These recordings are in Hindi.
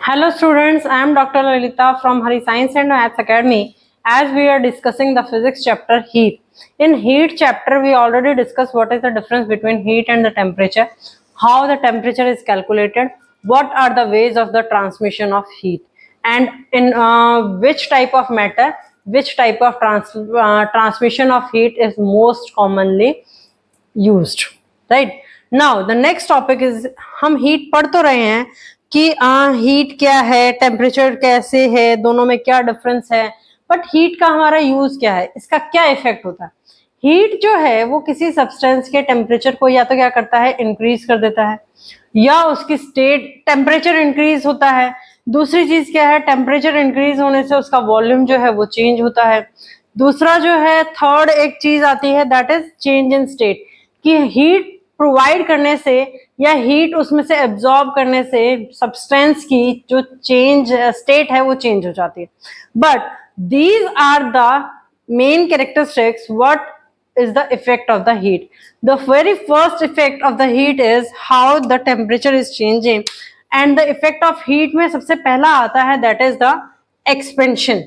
Hello students, I am Dr. Lalita from Hari Science and Maths Academy. As we are discussing the physics chapter heat. In heat chapter we already discussed what is the difference between heat and the temperature, how the temperature is calculated, what are the ways of the transmission of heat, and in which type of matter, which type of transmission of heat is most commonly used. Right now the next topic is, हम हीट पढ़ तो रहे हैं कि हीट क्या है, टेम्परेचर कैसे है, दोनों में क्या डिफरेंस है, बट हीट का हमारा यूज क्या है, इसका क्या इफेक्ट होता है। हीट जो है वो किसी सब्सटेंस के टेम्परेचर को या तो क्या करता है, इंक्रीज कर देता है, या उसकी स्टेट टेम्परेचर इंक्रीज होता है। दूसरी चीज क्या है, टेम्परेचर इंक्रीज होने से उसका वॉल्यूम जो है वो चेंज होता है। दूसरा जो है, थर्ड एक चीज आती है, that is change in state, कि हीट प्रोवाइड करने से या हीट उसमें से एब्जॉर्ब करने से सब्सटेंस की जो चेंज स्टेट है वो चेंज हो जाती है। But these are the main characteristics what is the effect of the heat. The very first effect of the heat is how the temperature is changing, and the effect of heat में सबसे पहला आता है that is the expansion.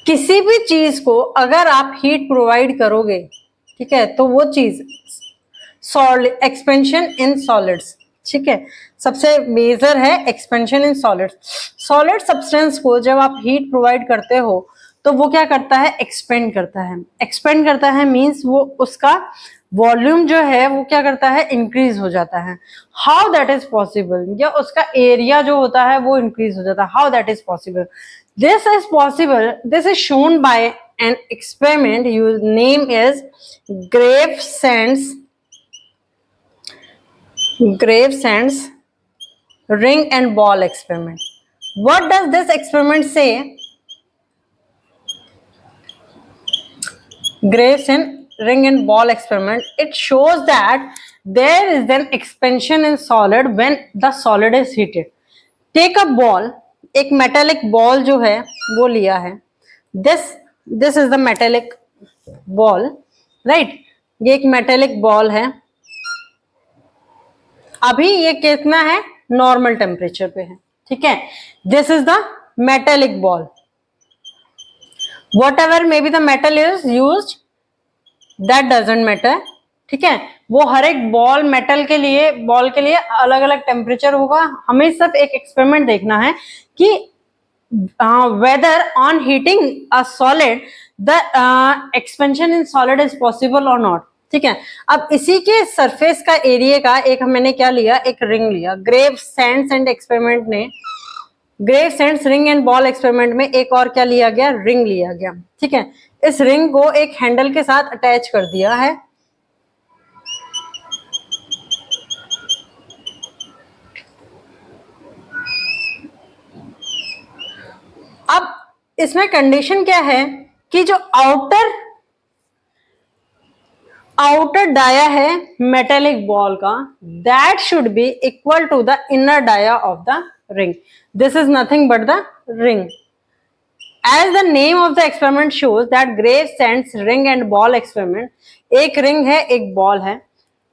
किसी भी चीज को अगर आप हीट प्रोवाइड करोगे, ठीक है, तो वो चीज सॉलिड, एक्सपेंशन इन सॉलिड्स, ठीक है, सबसे मेजर है expansion in solids. Solid substance को जब आप हीट प्रोवाइड करते हो तो वो क्या करता है, एक्सपेंड करता है। एक्सपेंड करता है मींस वो उसका वॉल्यूम जो है वो क्या करता है, इंक्रीज हो जाता है। हाउ दैट इज पॉसिबल, या उसका एरिया जो होता है वो इंक्रीज हो जाता है। How that is possible, this is possible, this is shown by an experiment whose name is Gravesand's ring and ball experiment. What does this experiment say? Gravesand ring and ball experiment, it shows that there is an expansion in solid when the solid is heated. Take a ball, एक मेटेलिक बॉल जो है वो लिया है, this is the metallic ball, right, ये एक मेटेलिक बॉल है। अभी ये कितना है, नॉर्मल टेम्परेचर पे है, ठीक है। This is the metallic ball, what ever may be the metal is used, that doesn't matter, ठीक है। वो हर एक बॉल के लिए अलग अलग टेम्परेचर होगा। हमें सिर्फ एक एक्सपेरिमेंट देखना है कि whether on heating a solid the expansion in solid is possible और नॉट, ठीक है। अब इसी के सरफेस का एरिया का एक मैंने क्या लिया, एक रिंग लिया। ग्रेवसैंड्स रिंग एंड बॉल एक्सपेरिमेंट में एक और क्या लिया गया, रिंग लिया गया, ठीक है। इस रिंग को एक हैंडल के साथ अटैच कर दिया है। अब इसमें कंडीशन क्या है कि जो आउटर डाया है मेटेलिक बॉल का, that should be equal to the inner dia of the ring. This is nothing but the ring. As the name of the experiment shows that Gravesand's ring and ball experiment, एक रिंग है एक बॉल है,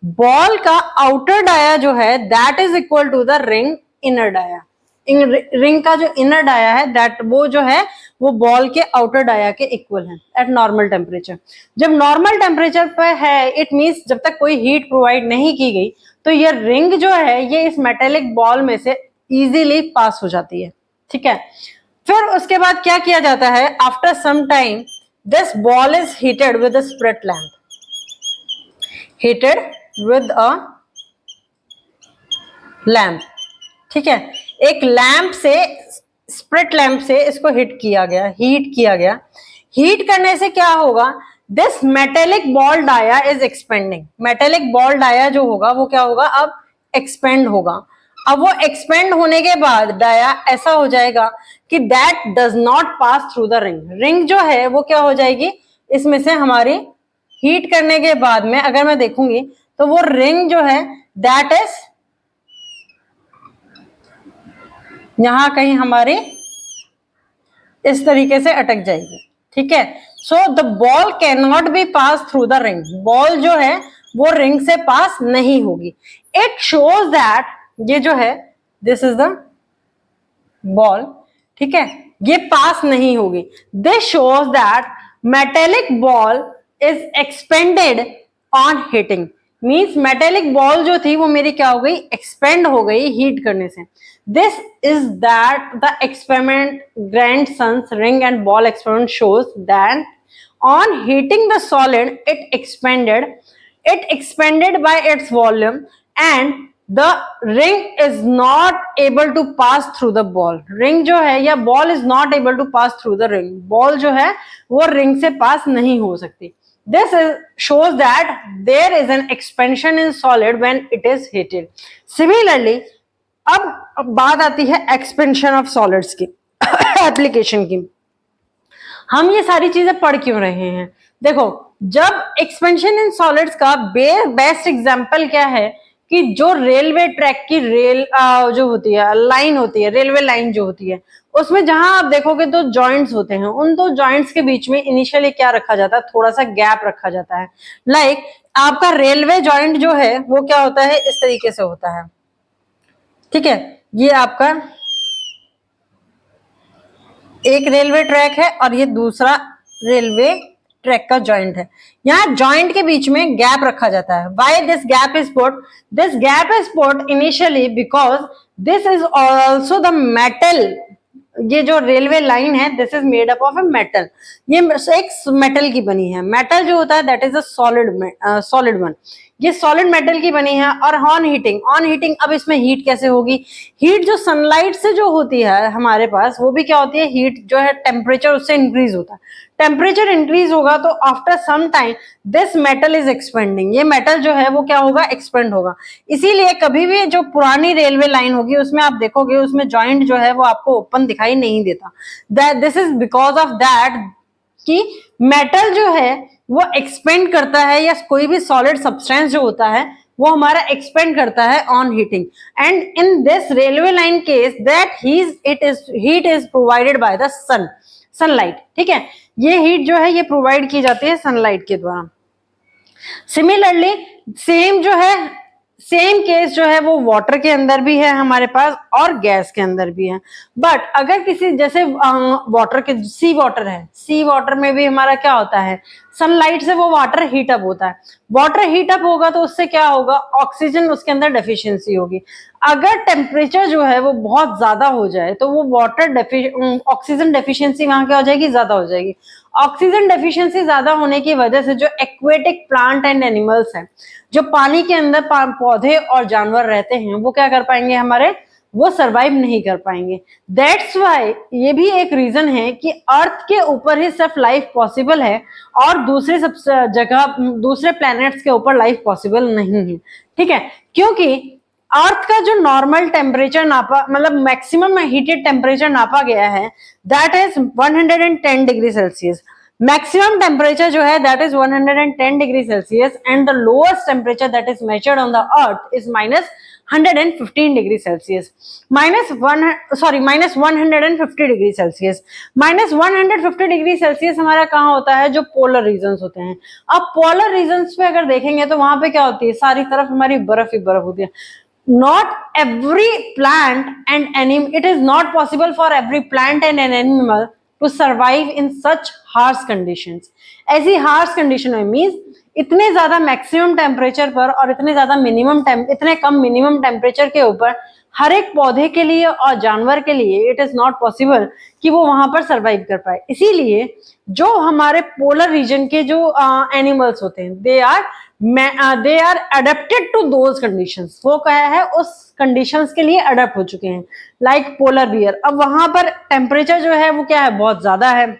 बॉल का आउटर डाया जो है that is equal to the ring inner dia. Ring का जो इनर डाया है दैट वो जो है वो बॉल के आउटर डाया के इक्वल है एट नॉर्मल टेम्परेचर। जब नॉर्मल टेम्परेचर पे है, इट मींस जब तक कोई हीट प्रोवाइड नहीं की गई, तो ये रिंग जो है ये इस मेटेलिक बॉल में से इजीली पास हो जाती है, ठीक है। फिर उसके बाद क्या किया जाता है, after some time this ball is heated with a split lamp, heated with a lamp, ठीक है। एक लैम्प से, स्प्लिट लैम्प से इसको हीट किया गया। हीट करने से क्या होगा, this metallic ball dia is expanding. Metallic ball dia जो होगा वो क्या होगा, अब एक्सपेंड होगा। अब वो एक्सपेंड होने के बाद डाया ऐसा हो जाएगा कि that does not pass through the ring. Ring जो है वो क्या हो जाएगी, इसमें से हमारी हीट करने के बाद में अगर मैं देखूंगी तो वो रिंग जो है दैट इज यहां कहीं हमारी इस तरीके से अटक जाएगी, ठीक है। So the ball can not be pass through the ring. Ball जो है वो रिंग से पास नहीं होगी। इट शोज दैट ये जो है, दिस इज द बॉल, ठीक है, ये पास नहीं होगी। This shows that metallic ball is expanded on heating, means metallic ball जो थी वो मेरी क्या हो गई, एक्सपेंड हो गई हीट करने से। This is that the experiment grandsons ring and ball experiment shows that on heating the solid it expanded by its volume and the ring is not able to pass through the ball. ring जो है या ball is not able to pass through the ring, ball जो है वो ring से pass नहीं हो सकती। this shows that there is an expansion in solid when it is heated. similarly अब बात आती है expansion of solids की एप्लीकेशन की। हम ये सारी चीजें पढ़ क्यों रहे हैं? देखो, जब एक्सपेंशन इन सॉलिड्स का बेस्ट एग्जांपल क्या है कि जो रेलवे ट्रैक की रेल जो होती है, लाइन होती है, रेलवे लाइन जो होती है, उसमें जहां आप देखोगे तो जॉइंट्स होते हैं, उन दो जॉइंट्स के बीच में इनिशियली क्या रखा जाता है, थोड़ा सा गैप रखा जाता है। लाइक आपका रेलवे जॉइंट जो है वो क्या होता है, इस तरीके से होता है, ठीक है, ये आपका एक रेलवे ट्रैक है और ये दूसरा रेलवे ट्रैक का जॉइंट है। यहाँ जॉइंट के बीच में गैप रखा जाता है। Why this gap is put? This gap is put initially because this is also the metal. ये जो रेलवे लाइन है this is made up of a metal, ये एक मेटल की बनी है। मेटल जो होता है that is a solid one, ये सॉलिड मेटल की बनी है। और ऑन हीटिंग अब इसमें हीट कैसे होगी? हीट जो सनलाइट से जो होती है हमारे पास, वो भी क्या होती है, हीट जो है टेम्परेचर उससे इंक्रीज होता है। टेम्परेचर इंक्रीज होगा तो after some time this metal is expanding, ये मेटल जो है वो क्या होगा, एक्सपेंड होगा। इसीलिए कभी भी जो पुरानी रेलवे लाइन होगी उसमें आप देखोगे उसमें जॉइंट जो है वो आपको ओपन दिखाई नहीं देता। This is because of that कि मेटल जो है वो एक्सपेंड करता है, या कोई भी सॉलिड सब्सटेंस जो होता है वो हमारा एक्सपेंड करता है on heating. And in this railway line case that heat is provided by the sunlight, ठीक है, ये हीट जो है ये प्रोवाइड की जाती है सनलाइट के द्वारा। सिमिलरली सेम केस जो है वो वाटर के अंदर भी है हमारे पास और गैस के अंदर भी है। बट अगर किसी जैसे वाटर के सी वाटर है, सी वाटर में भी हमारा क्या होता है, सनलाइट से वो वाटर हीट अप होता है। वाटर हीट अप होगा तो उससे क्या होगा, ऑक्सीजन उसके अंदर डेफिशिएंसी होगी। अगर टेम्परेचर जो है वो बहुत ज्यादा हो जाए तो वो ऑक्सीजन डेफिशिएंसी वहां क्या हो जाएगी, ज्यादा हो जाएगी। ऑक्सीजन डेफिशिएंसी ज्यादा होने की वजह से जो एक्वेटिक प्लांट एंड एनिमल्स हैं, जो पानी के अंदर पौधे और जानवर रहते हैं, वो क्या कर पाएंगे, हमारे वो सरवाइव नहीं कर पाएंगे। दैट्स वाई ये भी एक रीजन है कि अर्थ के ऊपर ही सिर्फ लाइफ पॉसिबल है और दूसरे सब जगह दूसरे प्लैनेट्स के ऊपर लाइफ पॉसिबल नहीं है, ठीक है। क्योंकि अर्थ का जो नॉर्मल टेम्परेचर नापा, मतलब मैक्सिमम हीटेड टेम्परेचर नापा गया है that is 110 degree Celsius. Maximum temperature जो है that is 110 degree Celsius and the lowest temperature that is measured on the earth is -115 degree Celsius, -150 degree Celsius. -150 degree Celsius हमारा कहाँ होता है, जो पोलर रीजन्स होते हैं। अब पोलर रीजन्स पे अगर देखेंगे तो वहां पे क्या होती है, सारी तरफ हमारी बर्फ ही बर्फ होती है। Not every plant and animal, it is not possible for every plant and an animal to survive in such harsh conditions. ऐसी harsh condition में means इतने ज्यादा मैक्सिमम टेम्परेचर पर और इतने कम मिनिमम टेम्परेचर के ऊपर हर एक पौधे के लिए और जानवर के लिए इट इज नॉट पॉसिबल कि वो वहां पर सरवाइव कर पाए। इसीलिए जो हमारे पोलर रीजन के जो एनिमल्स होते हैं they are adapted to those conditions, वो क्या है, उस कंडीशंस के लिए अडेप्ट हो चुके हैं। लाइक पोलर बियर, अब वहां पर टेम्परेचर जो है वो क्या है, बहुत ज्यादा है,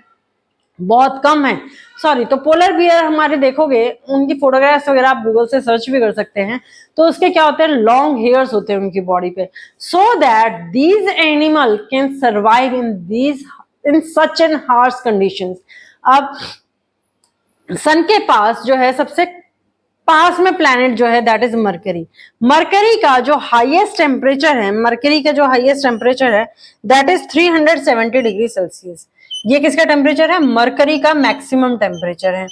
बहुत कम है, सॉरी। तो पोलर बियर हमारे देखोगे उनकी फोटोग्राफ्स वगैरह आप गूगल से सर्च भी कर सकते हैं, तो उसके क्या होते हैं, लॉन्ग हेयर्स होते हैं उनकी बॉडी पे, so that these animal can survive in such an harsh conditions. अब सन के पास जो है सबसे पास में प्लैनेट जो है दैट इज मरकरी। मरकरी का जो हाईएस्ट टेम्परेचर है दैट इज 370 डिग्री सेल्सियस। ये किसका टेम्परेचर है, मरकरी का मैक्सिमम टेम्परेचर है।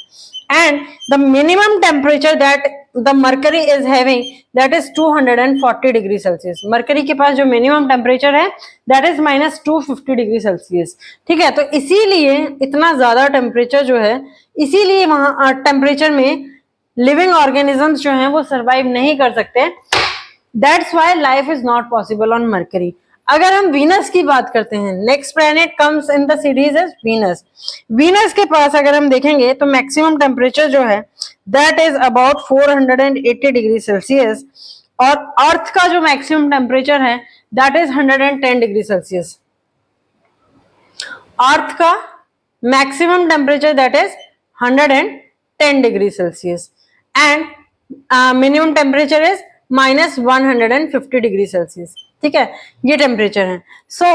and the minimum temperature that the mercury is having, that is 240 degree Celsius. Mercury के पास जो मिनिमम टेम्परेचर है that is -250 डिग्री सेल्सियस। ठीक है, तो इसीलिए इतना ज्यादा टेम्परेचर जो है, इसीलिए वहां टेम्परेचर में लिविंग ऑर्गेनिजम्स जो हैं वो सर्वाइव नहीं कर सकते। That's why life is not possible on mercury. अगर हम वीनस की बात करते हैं, next planet comes in the series is Venus. Venus के पास अगर हम देखेंगे तो मैक्सिमम टेम्परेचर जो है that is about 480 degree Celsius, और अर्थ का जो मैक्सिमम टेम्परेचर है दैट इज 110 डिग्री सेल्सियस। अर्थ का maximum temperature that is 110 degree Celsius and minimum temperature is -150 degree Celsius. ठीक है, ये टेम्परेचर है। सो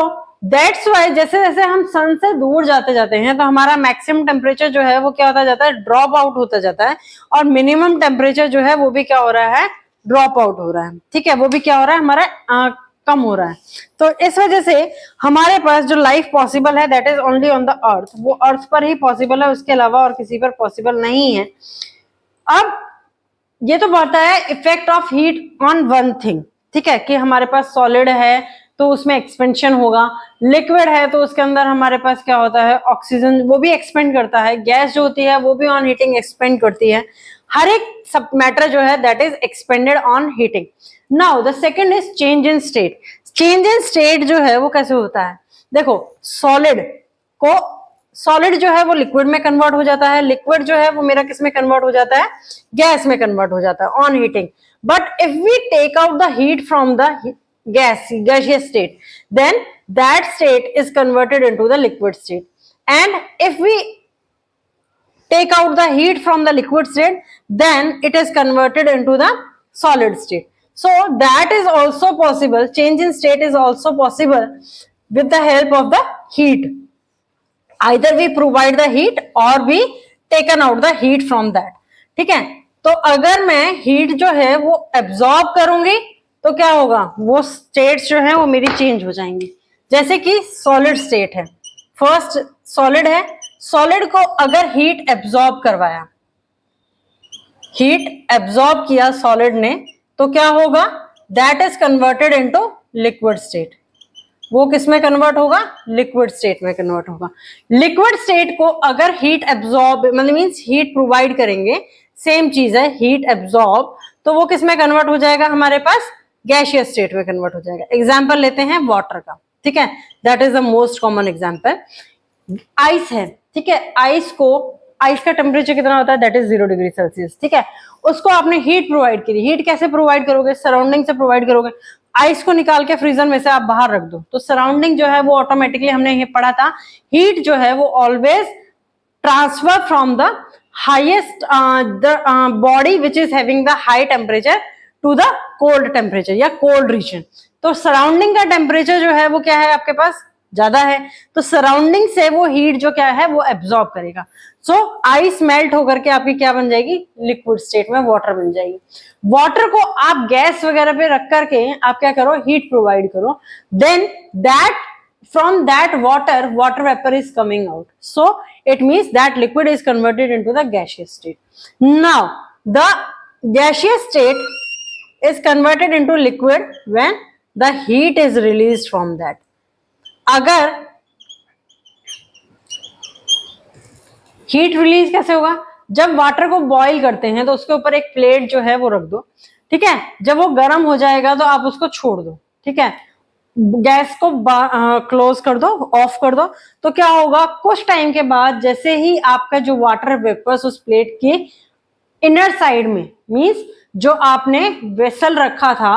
दैट्स वाई जैसे जैसे हम सन से दूर जाते जाते हैं तो हमारा मैक्सिमम टेम्परेचर जो है वो क्या होता जाता है, ड्रॉप आउट होता जाता है, और मिनिमम टेम्परेचर जो है वो भी क्या हो रहा है, ड्रॉप आउट हो रहा है। ठीक है, वो भी क्या हो रहा है, हमारा कम हो रहा है। तो इस वजह से हमारे पास जो लाइफ पॉसिबल है that is only on the earth, वो अर्थ पर ही पॉसिबल है, उसके अलावा और किसी पर पॉसिबल नहीं है। अब ये तो बढ़ता है effect of heat on one thing. ठीक है, कि हमारे पास सॉलिड है तो उसमें एक्सपेंशन होगा, लिक्विड है तो उसके अंदर हमारे पास क्या होता है, ऑक्सीजन, वो भी एक्सपेंड करता है, गैस जो होती है वो भी ऑन हीटिंग एक्सपेंड करती है। हर एक सब मैटर जो है that is expanded on heating. Now the second is change in state. Change in state जो है वो कैसे होता है, देखो सॉलिड जो है वो लिक्विड में कन्वर्ट हो जाता है, लिक्विड जो है वो मेरा किस में कन्वर्ट हो जाता है, गैस में कन्वर्ट हो जाता है on heating. But if we take out the heat from the gaseous state, then that state is converted into the liquid state, and if we take out the heat from the liquid state, then it is converted into the solid state. So that is also possible, change in state is also possible with the help of the heat. Either we provide the heat or we taken out the heat from that. ठीक है, तो अगर मैं हीट जो है वो एब्जॉर्ब करूंगी तो क्या होगा, वो स्टेट्स जो है वो मेरी चेंज हो जाएंगी। जैसे कि सॉलिड स्टेट है, फर्स्ट सॉलिड है, सॉलिड को अगर हीट एब्जॉर्ब करवाया, हीट एब्जॉर्ब किया सॉलिड ने, तो क्या होगा, that is converted into liquid state. वो किस में कन्वर्ट होगा, लिक्विड स्टेट में कन्वर्ट होगा। लिक्विड स्टेट को अगर हीट एब्जॉर्ब मतलब मींस हीट प्रोवाइड करेंगे, सेम चीज है, हीट एब्जॉर्ब, तो वो किस में कन्वर्ट हो जाएगा, हमारे पास गैसियस स्टेट में कन्वर्ट हो जाएगा। एग्जाम्पल लेते हैं वाटर का। ठीक है, that is the most common example. Ice है, ठीक है, आइस का टेम्परेचर कितना होता है, दैट इज 0 डिग्री सेल्सियस। ठीक है, उसको आपने हीट प्रोवाइड करी, हीट कैसे प्रोवाइड करोगे, सराउंडिंग से प्रोवाइड करोगे। आइस को निकाल के फ्रीजर में से आप बाहर रख दो तो सराउंडिंग जो है वो ऑटोमेटिकली, हमने ये पढ़ा था, हीट जो है वो always transfer from the highest body which is having the high temperature to the cold temperature या कोल्ड रीजन। तो सराउंडिंग का टेम्परेचर जो है वो क्या है, आपके पास ज्यादा है, तो सराउंडिंग से वो हीट जो क्या है वो एब्जॉर्ब करेगा। सो आइस मेल्ट होकर के आपकी क्या बन जाएगी, लिक्विड स्टेट में वाटर बन जाएगी। वाटर को आप गैस वगैरह पे रख करके आप क्या करो, हीट प्रोवाइड करो, then that from that water vapour is coming out, so it means that liquid is converted into the gaseous state. Now the gaseous state is converted into liquid when the heat is released from that. अगर हीट रिलीज कैसे होगा, जब वाटर को बॉईल करते हैं तो उसके ऊपर एक प्लेट जो है वो रख दो। ठीक है, जब वो गर्म हो जाएगा तो आप उसको छोड़ दो। ठीक है, गैस को क्लोज कर दो, ऑफ कर दो, तो क्या होगा, कुछ टाइम के बाद जैसे ही आपका जो वाटर वेपर्स उस प्लेट की इनर साइड में, मींस जो आपने वेसल रखा था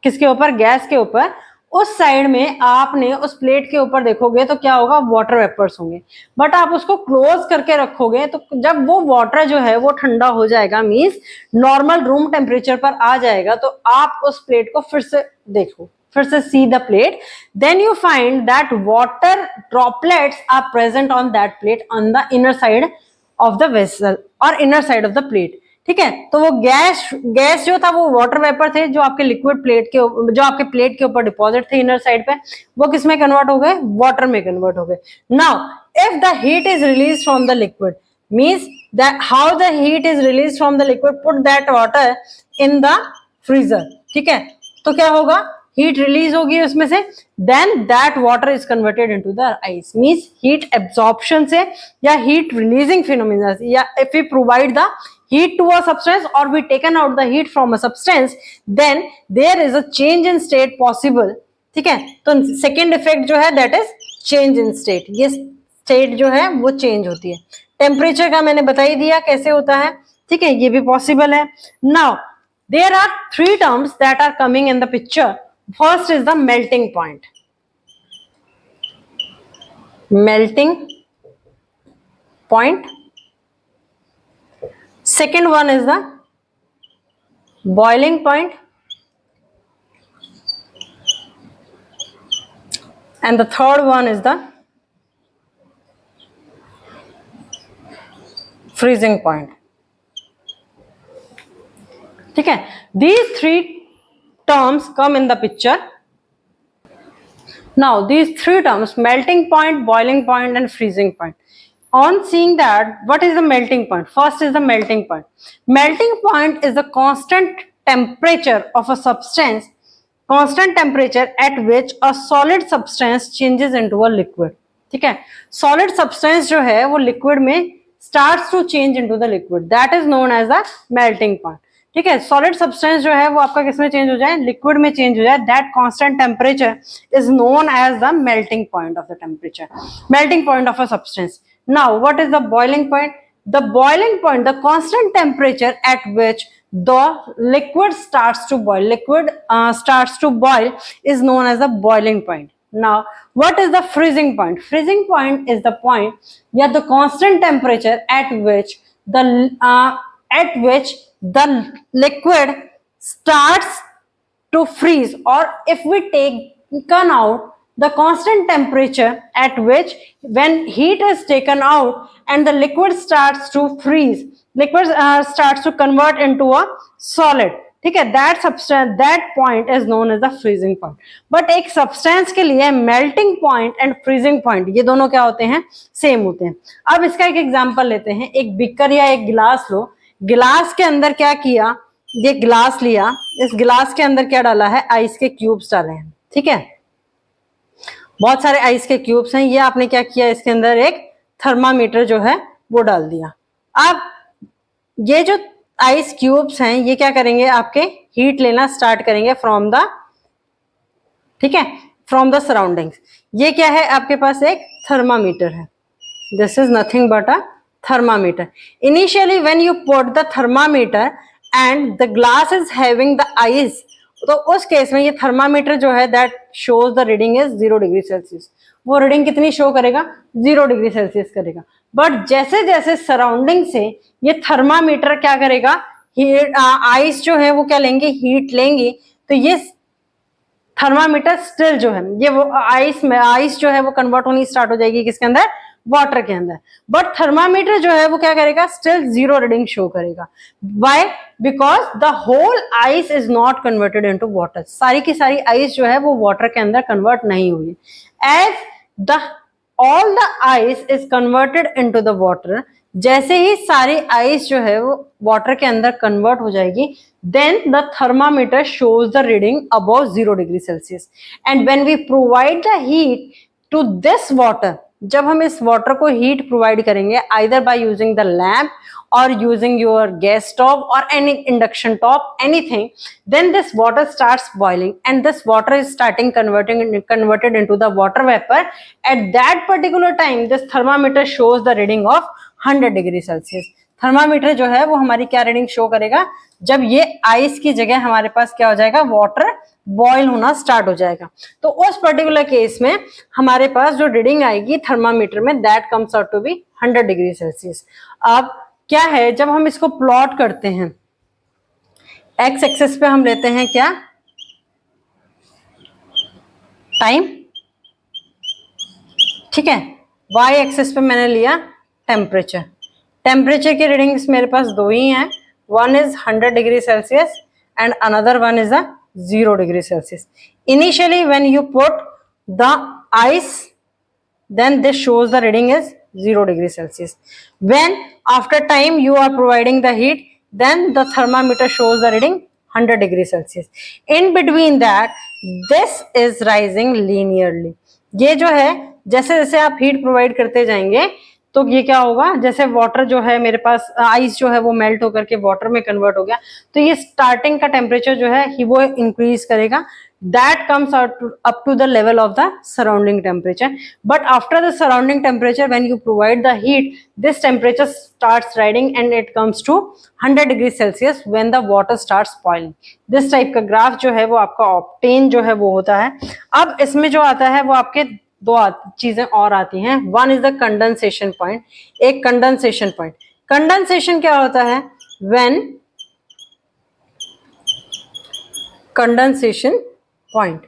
किसके ऊपर, गैस के ऊपर, उस साइड में आपने उस प्लेट के ऊपर देखोगे तो क्या होगा, वाटर वेपर्स होंगे। बट आप उसको क्लोज करके रखोगे तो जब वो वाटर जो है वो ठंडा हो जाएगा, मींस नॉर्मल रूम टेम्परेचर पर आ जाएगा, तो आप उस प्लेट को फिर से देखो, फिर से see the plate, then you find that water droplets are present on that plate on the inner side of the vessel और inner side of the plate. ठीक है, तो वो गैस जो था वो वाटर वेपर थे जो आपके लिक्विड प्लेट के, जो आपके प्लेट के ऊपर डिपॉजिट थे इनर साइड पे, वो किस में कन्वर्ट हो गए, वाटर में कन्वर्ट हो गए। Now if the heat is release from the liquid, means that how the heat is released from the liquid, put that water in the freezer. ठीक है, तो क्या होगा, हीट रिलीज होगी उसमें से, then that water is converted into the ice. Means heat absorption से या हीट रिलीजिंग फिनोमिना, या if we provide the heat to a substance or we taken out the heat from a substance, then there is a change in state possible. ठीक है, तो सेकेंड इफेक्ट जो है that is change in state. ये स्टेट जो है वो चेंज होती है. टेम्परेचर का मैंने बता ही दिया कैसे होता है. ठीक है, ये भी पॉसिबल है. Now there are three terms that are coming in the picture. First is the melting point. Melting point. Second one is the boiling point, and the third one is the freezing point. ठीक है, these three terms come in the picture. Now these three terms, melting point, boiling point and freezing point. On seeing that, what is the melting point? First is the melting point. Melting point is the constant temperature of a substance, constant temperature at which a solid substance changes into a liquid. ठीक है, solid substance जो है वो liquid में starts to change into the liquid. That is known as the melting point. ठीक है, solid substance जो है वो आपका किसमें चेंज हो जाए, liquid में चेंज हो जाए. That constant temperature is known as the melting point of the temperature, melting point of a substance. Now what is the boiling point? The boiling point, the constant temperature at which the liquid starts to boil, starts to boil is known as the boiling point. Now what is the freezing point? Freezing point is the point, yeah, the constant temperature at which the liquid starts to freeze, or if we taken out the constant temperature at which when heat is taken out and the liquid starts to freeze, liquid starts to convert into a solid. ठीक है, that substance, that point is known as the freezing point. but एक substance के लिए melting point and freezing point ये दोनों क्या होते हैं, सेम होते हैं. अब इसका एक एग्जांपल लेते हैं. एक बीकर या एक गिलास लो. गिलास के अंदर क्या किया, ये गिलास लिया, इस गिलास के अंदर क्या डाला है, आइस के क्यूब्स डाले हैं. ठीक है, बहुत सारे आइस के क्यूब्स हैं. ये आपने क्या किया, इसके अंदर एक थर्मामीटर जो है वो डाल दिया. अब ये जो आइस क्यूब्स हैं ये क्या करेंगे, आपके हीट लेना स्टार्ट करेंगे फ्रॉम द, ठीक है, फ्रॉम द सराउंडिंग्स. ये क्या है, आपके पास एक थर्मामीटर है. This is nothing but a thermometer. Initially when you put the thermometer and the glass is having the ice, तो उस केस में ये थर्मामीटर जो है that shows the reading is 0 degree Celsius. वो रीडिंग कितनी शो करेगा, 0 डिग्री सेल्सियस करेगा. बट जैसे जैसे सराउंडिंग से ये थर्मामीटर क्या करेगा, हीट आइस जो है वो क्या लेंगे, हीट लेंगी. तो ये थर्मामीटर स्टिल जो है ये वो आइस जो है वो कन्वर्ट होनी स्टार्ट हो जाएगी किसके अंदर, वाटर के अंदर. बट थर्मामीटर जो है वो क्या करेगा, स्टिल 0 रीडिंग शो करेगा. Why? Because the whole ice is not converted into water. सारी की सारी आइस जो है वो वाटर के अंदर कन्वर्ट नहीं हुई. As the all the ice is converted into the water, जैसे ही सारी आइस जो है वो वाटर के अंदर कन्वर्ट हो जाएगी, then the thermometer shows the reading above 0 degree Celsius. And when we provide the heat to this water, जब हम इस वाटर को हीट प्रोवाइड करेंगे either by using the lamp or using your gas stove or any induction top, anything, then this water starts boiling and this water is starting converted into the water vapor. At that particular time this thermometer shows the reading of 100 degree Celsius. Thermometer जो है वो हमारी क्या रीडिंग शो करेगा, जब ये आइस की जगह हमारे पास क्या हो जाएगा, वाटर बॉईल होना स्टार्ट हो जाएगा. तो उस पर्टिकुलर केस में हमारे पास जो रीडिंग आएगी थर्मामीटर में, that comes out to be 100 degree Celsius. अब क्या है, जब हम इसको प्लॉट करते हैं, एक्स एक्सिस पे हम लेते हैं क्या, टाइम. ठीक है, वाई एक्सिस पे मैंने लिया टेम्परेचर. टेम्परेचर की रीडिंग्स मेरे पास दो ही हैं, one is 100 degree Celsius and another one is a 0 degree Celsius. Initially when you put the ice, then this shows the reading is 0 degree Celsius. When after time you are providing the heat, then the thermometer shows the reading 100 degree Celsius. In between that, this is rising linearly. ये जो है जैसे जैसे आप हीट प्रोवाइड करते जाएंगे तो ये क्या होगा, जैसे वाटर जो है मेरे पास, आइस जो है वो मेल्ट होकर के वाटर में कन्वर्ट हो गया, तो ये स्टार्टिंग का टेम्परेचर जो है वो इंक्रीज करेगा. That comes up to the level of the surrounding temperature. But after the surrounding temperature, when you provide the heat, this temperature starts rising and it comes to 100 degrees Celsius when the water starts boiling. This type का ग्राफ जो है वो आपका ऑक्टेन जो है वो होता है. अब इसमें जो आता है वो आपके दो चीजें और आती हैं. One is the condensation point. एक कंडेंसेशन पॉइंट. कंडेंसेशन क्या होता है? When condensation point.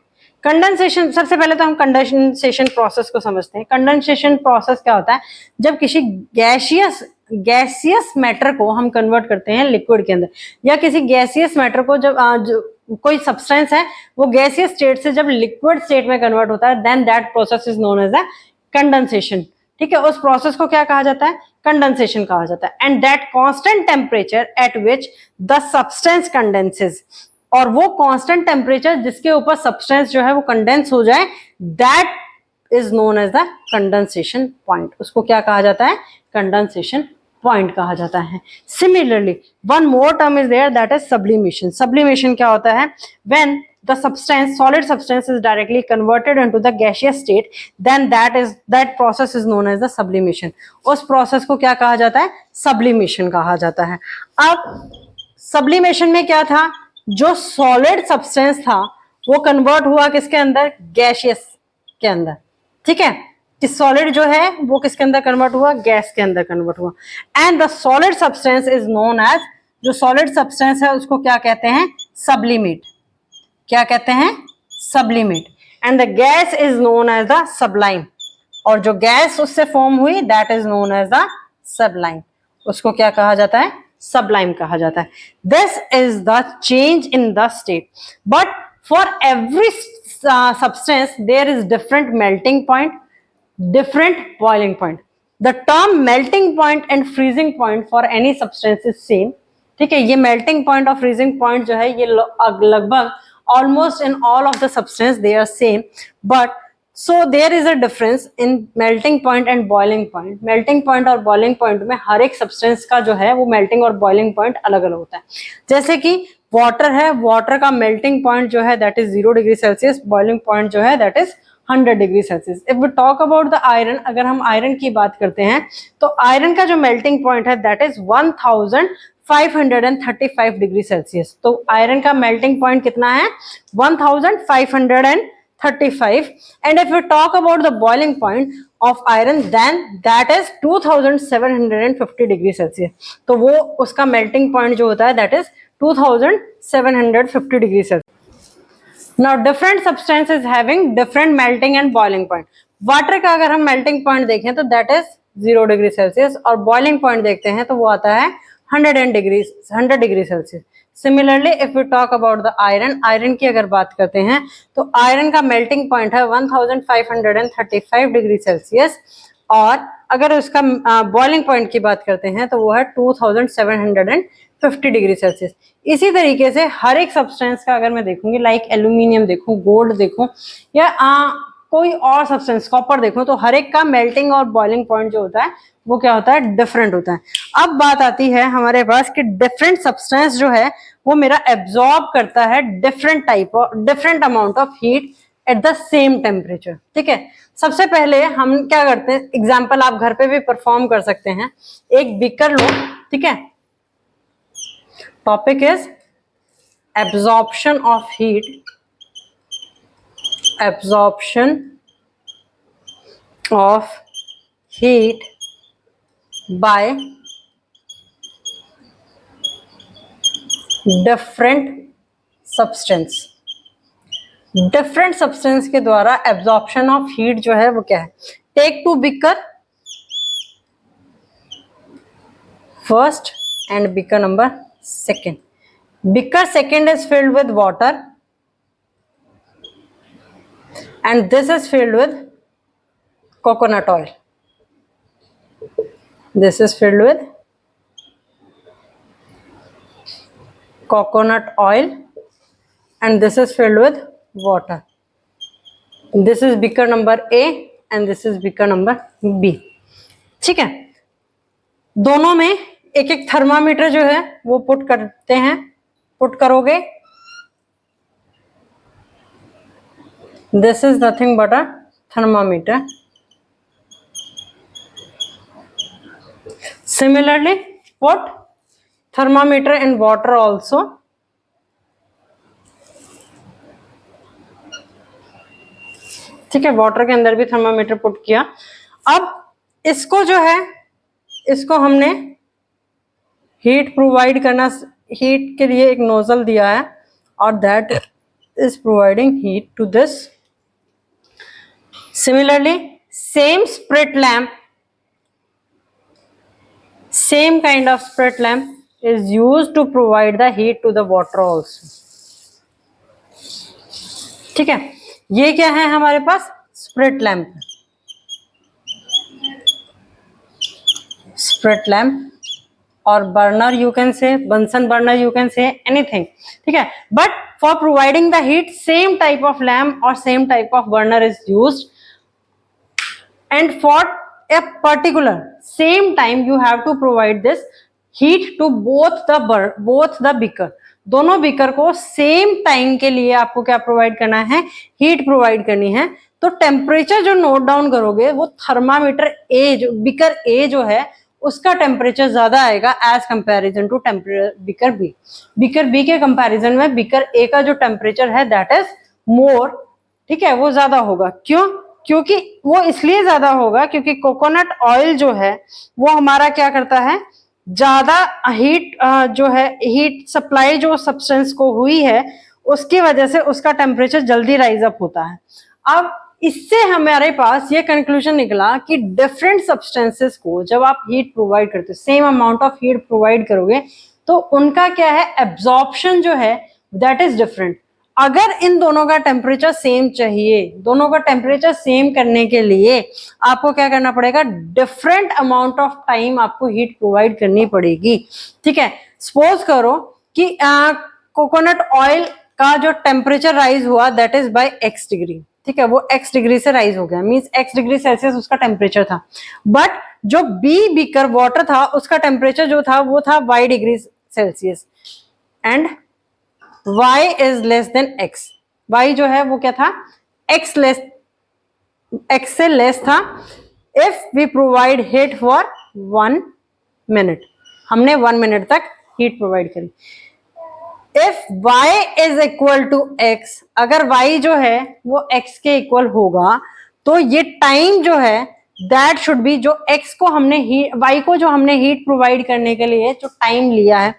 कंडेंसेशन, सबसे पहले तो हम कंडेंसेशन प्रोसेस को समझते हैं. कंडेंसेशन प्रोसेस क्या होता है? जब किसी गैसियस मैटर को हम कन्वर्ट करते हैं लिक्विड के अंदर, या किसी गैसियस मैटर को जब कोई सब्सटेंस है वो गैसियस स्टेट से जब लिक्विड स्टेट में कन्वर्ट होता है, then that process is known as a condensation. ठीक है, उस प्रोसेस को क्या कहा जाता है? कंडेंसेशन कहा जाता है. And that constant temperature at which the substance condenses, और वो कांस्टेंट टेम्परेचर जिसके ऊपर सब्सटेंस जो है वो कंडेंस हो जाए, that is known as the condensation point. उसको क्या कहा जाता है? कंडेंसेशन पॉइंट कहा जाता है. Similarly one more term is there, that is sublimation. Sublimation क्या होता है? When the substance, solid substance is directly converted into the gaseous state, then that process is known as the sublimation. उस process को क्या कहा जाता है? sublimation कहा जाता है. अब sublimation में क्या था? जो सॉलिड सब्सटेंस था वो कन्वर्ट हुआ किसके अंदर? गैसियस के अंदर. ठीक है, कि सॉलिड जो है वो किसके अंदर कन्वर्ट हुआ? गैस के अंदर कन्वर्ट हुआ. And the solid substance is known as, जो सॉलिड सब्सटेंस है उसको क्या कहते हैं? सब्लिमेट. क्या कहते हैं? Sublimate. And the gas is known as the sublime, और जो गैस उससे फॉर्म हुई that is known as the sublime. उसको क्या कहा जाता है? सबलाइम कहा जाता है. This is the change in the state. But for every substance there is different melting point, different boiling point. The term melting point and freezing point for any substance is same. ठीक है, ये मेल्टिंग पॉइंट और फ्रीजिंग पॉइंट जो है ये लगभग almost in all of the substance they are same, but so there is a difference in melting point and boiling point. melting point और boiling point में हर एक substance का जो है वो melting और boiling point अलग अलग होता है. जैसे कि water है, water का melting point जो है that is 0 degree Celsius, boiling point जो है that is 100 degree Celsius. If we talk about the iron, अगर हम iron की बात करते हैं तो iron का जो melting point है that is 1535 डिग्री सेल्सियस. तो आयरन का मेल्टिंग पॉइंट कितना है? 1535. And if you talk about the boiling point of iron then that is 2750 degree Celsius. तो वो उसका मेल्टिंग पॉइंट जो होता है that is 2750 degree Celsius. Now different substance is having different melting and boiling point. Water का अगर हम मेल्टिंग पॉइंट देखें तो दैट इज 0 डिग्री सेल्सियस, और बॉइलिंग पॉइंट देखते हैं तो वो आता है 100 degree Celsius. Similarly if you talk about the iron, iron की अगर बात करते हैं तो आयरन का मेल्टिंग पॉइंट है 1535 डिग्री सेल्सियस, और अगर उसका बॉइलिंग पॉइंट की बात करते हैं तो वो है 2750 डिग्री सेल्सियस. इसी तरीके से हर एक सब्सटेंस का अगर मैं देखूंगी, लाइक एल्यूमिनियम देखूं, गोल्ड देखूं, या कोई और सब्सटेंस कॉपर देखो, तो हर एक का मेल्टिंग और बॉइलिंग पॉइंट जो होता है वो क्या होता है? डिफरेंट होता है. अब बात आती है हमारे पास कि डिफरेंट सब्सटेंस जो है वो मेरा एब्जॉर्ब करता है different amount of heat at the same temperature. ठीक है, सबसे पहले हम क्या करते हैं, एग्जाम्पल आप घर पे भी परफॉर्म कर सकते हैं. एक बीकर लो. ठीक है, topic is absorption of heat, absorption of heat by different substance. Different substance के द्वारा एब्जॉर्प्शन ऑफ हीट जो है वो क्या है? Take two beaker first and beaker number second. Beaker second is filled with water and this is filled with coconut oil. this is filled with coconut oil and this is filled with water. This is beaker number A and this is beaker number B. ठीक है, दोनों में एक एक थर्मामीटर जो है वो पुट करते हैं, पुट करोगे. This is nothing but a thermometer. Similarly, put thermometer in water also. ठीक है, वाटर के अंदर भी थर्मामीटर पुट किया. अब इसको जो है, इसको हमने हीट प्रोवाइड करना, हीट के लिए एक नोजल दिया है और that is providing heat to this. Similarly, same spirit lamp, same kind of spirit lamp is used to provide the heat to the water also. ठीक है, ये क्या है हमारे पास? Spirit lamp. स्प्रिट लैम्प और burner you can say, Bunsen burner you can say, anything. ठीक है, but for providing the heat same type of lamp और same type of burner is used. And for a particular same time you have to provide this heat to both the beaker. दोनों बीकर को सेम टाइम के लिए आपको क्या प्रोवाइड करना है? हीट प्रोवाइड करनी है. तो टेम्परेचर जो नोट डाउन करोगे वो थर्मामीटर ए, जो बीकर ए जो है उसका टेम्परेचर ज्यादा आएगा as comparison to beaker B. Beaker B के कंपैरिजन में बीकर ए का जो टेम्परेचर है दैट इज मोर. ठीक है, वो ज्यादा होगा. क्यों? क्योंकि वो इसलिए ज्यादा होगा क्योंकि कोकोनट ऑयल जो है वो हमारा क्या करता है, ज्यादा हीट जो है, हीट सप्लाई जो सब्सटेंस को हुई है उसकी वजह से उसका टेम्परेचर जल्दी राइज अप होता है. अब इससे हमारे पास ये कंक्लूजन निकला कि डिफरेंट सब्सटेंसेस को जब आप हीट प्रोवाइड करते हो, same amount of heat provide करोगे तो उनका क्या है, एब्जॉर्प्शन जो है दैट इज डिफरेंट. अगर इन दोनों का टेम्परेचर सेम चाहिए, दोनों का टेम्परेचर सेम करने के लिए आपको क्या करना पड़ेगा? डिफरेंट अमाउंट ऑफ टाइम आपको हीट प्रोवाइड करनी पड़ेगी. ठीक है, सपोज करो कि कोकोनट ऑयल का जो टेम्परेचर राइज हुआ that is by x degree. ठीक है, वो x डिग्री से राइज हो गया, मींस x डिग्री सेल्सियस उसका टेम्परेचर था. बट जो B बीकर वाटर था उसका टेम्परेचर जो था वो था y degree Celsius and y is less than x. y जो है वो क्या था? x से लेस था. if we provide heat for 1 minute, हमने 1 मिनट तक हीट प्रोवाइड करी. if y is equal to x, अगर y जो है वो x के इक्वल होगा तो ये टाइम जो है दैट शुड बी, जो x को हमने y को जो हमने हीट प्रोवाइड करने के लिए जो टाइम लिया है,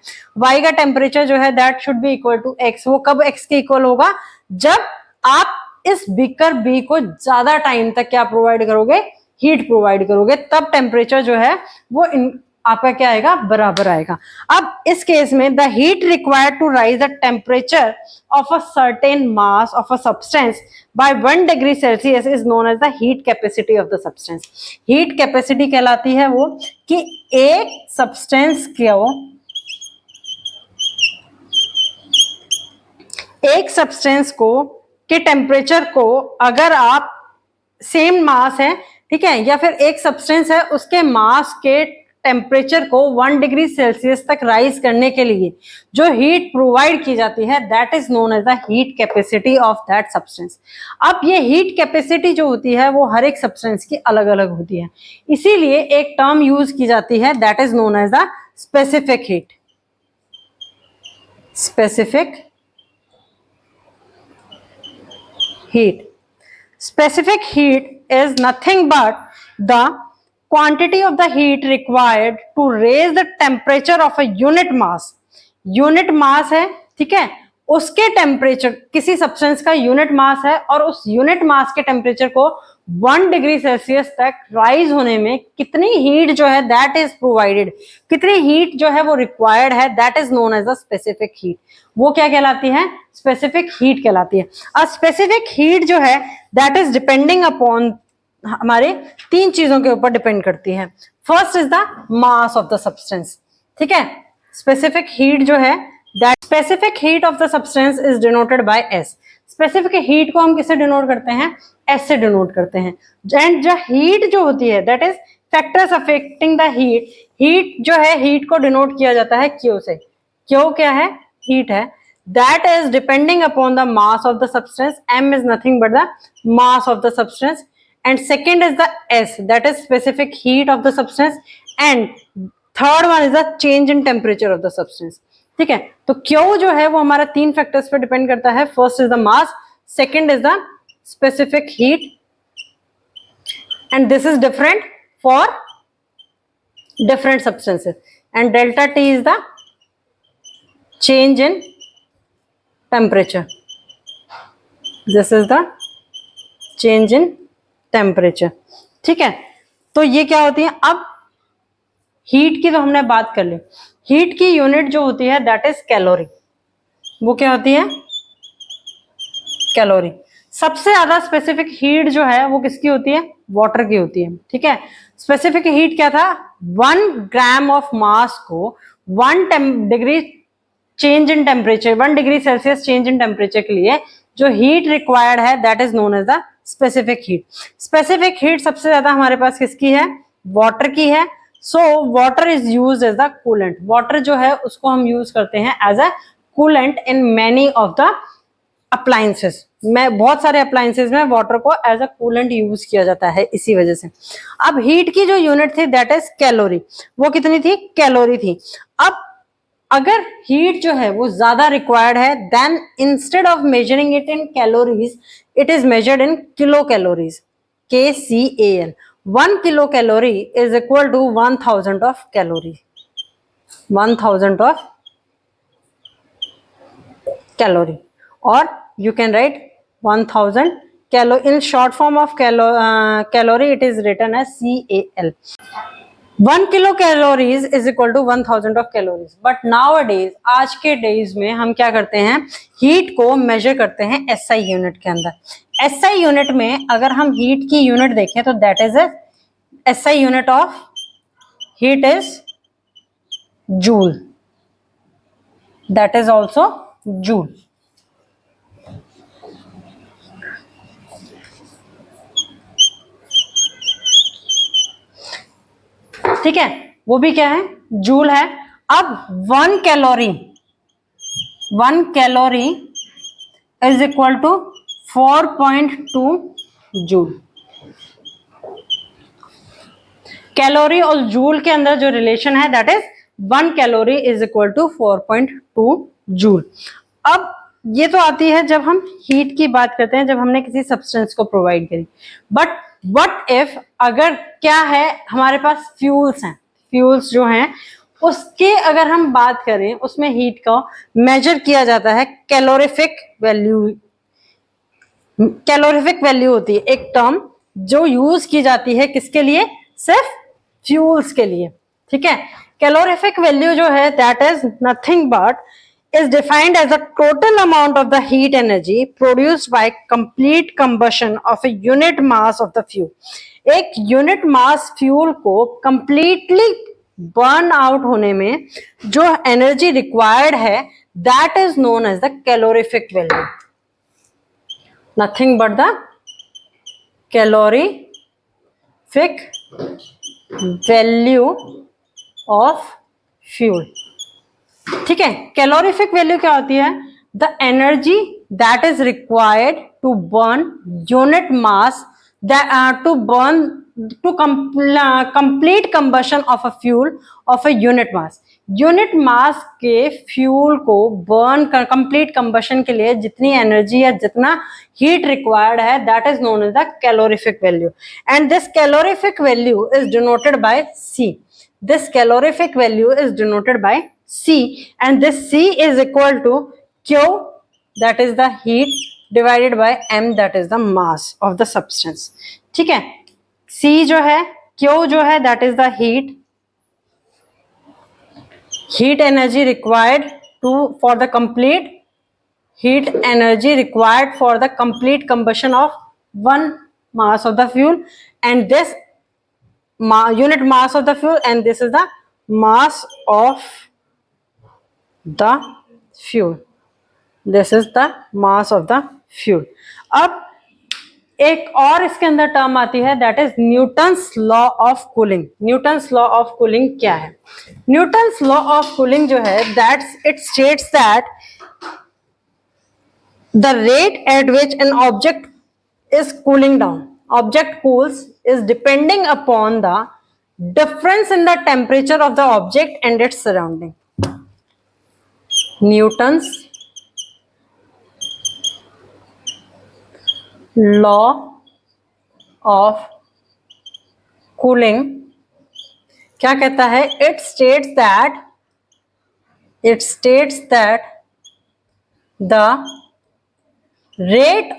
y का टेम्परेचर जो है that should be equal to x. वो कब x के इक्वल होगा? जब आप इस बीकर b को ज्यादा टाइम तक क्या प्रोवाइड करोगे? हीट प्रोवाइड करोगे, तब टेम्परेचर जो है वो आपका क्या आएगा? बराबर आएगा. अब इस केस में the heat required to raise the temperature of a certain mass of a substance by 1 degree Celsius is known as the heat capacity of the substance. Heat capacity कहलाती है वो कि एक सब्सटेंस को, एक सब्सटेंस को के टेम्परेचर को अगर आप सेम मास है, ठीक है, या फिर एक सब्सटेंस है उसके मास के टेम्परेचर को 1 डिग्री सेल्सियस तक राइज करने के लिए जो हीट प्रोवाइड की जाती है that is known as the heat capacity of that substance. अब ये हीट कैपेसिटी जो होती है वो हर एक सब्सटेंस की अलग अलग होती है, इसीलिए एक टर्म यूज की जाती है that is known as the specific heat. Specific heat. Specific heat is nothing but the quantity of the heat required to raise the temperature of a unit mass. Unit mass है, ठीक है, उसके टेम्परेचर, किसी सब्सटेंस का यूनिट मास है और उस यूनिट मास के टेम्परेचर को 1 डिग्री सेल्सियस तक राइज होने में कितनी हीट जो है दैट इज प्रोवाइडेड, कितनी हीट जो है वो रिक्वायर्ड है that is known as the specific heat. वो क्या कहलाती है? स्पेसिफिक हीट कहलाती है. अ स्पेसिफिक हीट जो है दैट इज डिपेंडिंग अपॉन हमारे तीन चीजों के ऊपर डिपेंड करती है। First is the mass of the substance, ठीक है। स्पेसिफिक हीट जो है, that specific heat of the substance is denoted by S. Specific heat को हम किससे डिनोट करते हैं? एस से डिनोट करते हैं। एंड जो हीट जो होती है, that is factors affecting the heat. Heat जो है, हीट को डिनोट किया जाता है क्यू से। क्यू क्या है? हीट है। That is depending upon the mass of the substance. M is nothing but the mass of the substance. And second is the S, that is specific heat of the substance. And third one is the change in temperature of the substance. ठीक है, तो Q जो है वो हमारा तीन फैक्टर्स पे डिपेंड करता है। First is the mass, second is the specific heat, and this is different for different substances. And delta T is the change in temperature. This is the change in temperature. ठीक है, तो ये क्या होती है? अब हीट की तो हमने बात कर ली। हीट की यूनिट जो होती है दैट इज कैलोरी। वो क्या होती है? कैलोरी। सबसे ज्यादा स्पेसिफिक हीट जो है वो किसकी होती है? वाटर की होती है, ठीक है। स्पेसिफिक हीट क्या था? 1 ग्राम ऑफ मास को 1 degree change in temperature, 1 degree Celsius change in temperature के लिए जो हीट रिक्वायर्ड है that is known as the specific heat. Specific heat सबसे ज्यादा हमारे पास किसकी है? वाटर की है। So water is used as the coolant. Water जो है उसको हम यूज करते हैं as a coolant in many of the appliances. में बहुत सारे अप्लायंसेस में वाटर को एज अ कूलेंट यूज किया जाता है इसी वजह से। अब हीट की जो यूनिट थी दैट इज कैलोरी। वो कितनी थी? कैलोरी थी। अब अगर हीट जो है वो ज्यादा रिक्वायर्ड है, then instead of measuring it in calories, it is measured in kilo calories, KCAL। 1 kilo calorie is equal to 1000 of calorie. 1000 of calorie, और you can write 1000 calo in short form of calorie, it is written as CAL। 1 kilo calories is equal to 1000 of calories. But nowadays, आज के डेज में हम क्या करते हैं? हीट को मेजर करते हैं SI यूनिट के अंदर। SI यूनिट में अगर हम हीट की यूनिट देखें तो that is SI unit of heat is joule. That is also joule. ठीक है, वो भी क्या है? जूल है। अब 1 calorie is equal to 4.2 joule. Calorie और जूल के अंदर जो रिलेशन है that is 1 calorie is equal to 4.2 joule. अब ये तो आती है जब हम हीट की बात करते हैं, जब हमने किसी सब्सटेंस को प्रोवाइड करी। बट व्हाट इफ, अगर क्या है हमारे पास फ्यूल्स हैं, फ्यूल्स जो हैं उसके अगर हम बात करें, उसमें हीट का मेजर किया जाता है कैलोरीफिक वैल्यू। कैलोरीफिक वैल्यू होती है एक टर्म जो यूज की जाती है किसके लिए? सिर्फ फ्यूल्स के लिए, ठीक है। कैलोरीफिक वैल्यू जो है that is nothing but is defined as the total amount of the heat energy produced by complete combustion of a unit mass of the fuel। एक यूनिट मास फ्यूल को कंप्लीटली बर्न आउट होने में जो एनर्जी रिक्वायर्ड है that is known as the calorific value. Nothing but the calorific value of fuel, ठीक है। कैलोरीफिक वैल्यू क्या होती है? The energy that is required to burn unit mass, to burn to complete combustion of a fuel of a unit mass. Unit mass के फ्यूल को बर्न कर कंप्लीट कंबशन के लिए जितनी एनर्जी या जितना हीट रिक्वायर्ड है that is known as the calorific value. And this calorific value is denoted by C। This calorific value is denoted by C, and this C is equal to Q, that is the heat, divided by M, that is the mass of the substance। ठीक है, C जो है, Q जो है that is the heat energy required for the complete combustion of one mass of the fuel, and this unit mass of the fuel, and this is the mass of the fuel. This is the mass of the fuel. अब एक और इसके अंदर टर्म आती है, that is Newton's law of cooling. Newton's law of cooling क्या है? न्यूटन्स लॉ ऑफ कूलिंग जो है, that it states that the rate at which an object is cooling down, object cools, is depending upon the difference in the temperature of the object and its surrounding. Newton's law of cooling क्या कहता है? It states that the rate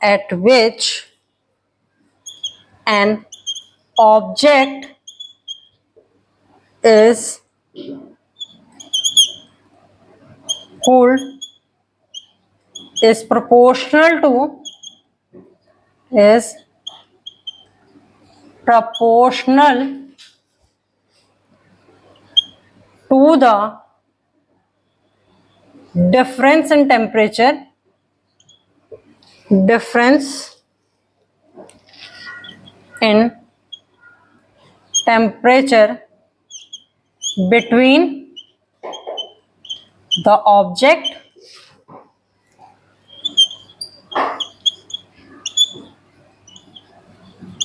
at which an object is cooled is proportional to the difference in temperature between the object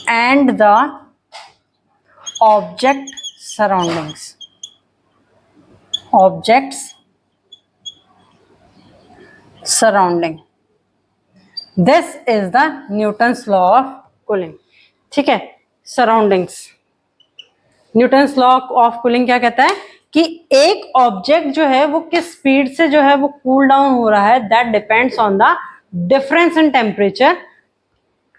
and the object surroundings. Objects surrounding. This is the Newton's law of cooling. ठीक है, surroundings. Newton's law of cooling क्या कहता है कि एक ऑब्जेक्ट जो है वो किस स्पीड से जो है वो कूल डाउन हो रहा है, that depends on the difference in temperature.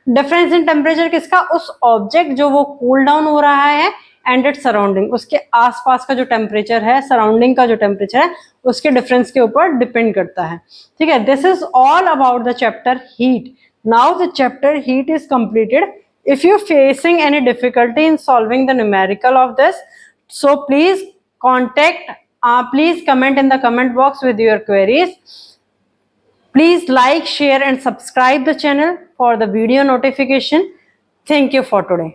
Difference in temperature किसका? उस ऑब्जेक्ट जो वो कूल डाउन हो रहा है एंड इट सराउंडिंग, उसके आसपास का जो टेम्परेचर है, सराउंडिंग का जो टेम्परेचर है, उसके डिफरेंस के ऊपर डिपेंड करता है. ठीक है, this is all about the chapter heat. Now the chapter heat is completed. If you're facing any difficulty in solving the numerical of this, so please comment in the comment box with your queries. Please like, share and subscribe the channel for the video notification. Thank you for today.